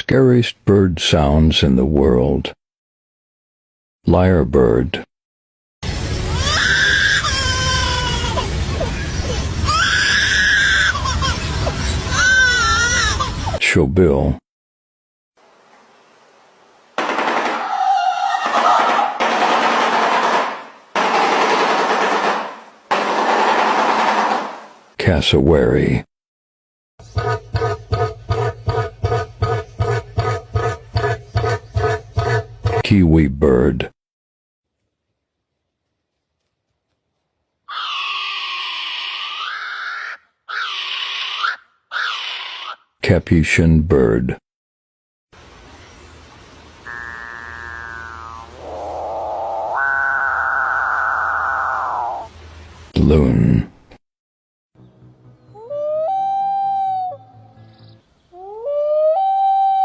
Scariest bird sounds in the world. Lyrebird. Shoebill. Cassowary. Kiwi bird. Capuchin bird.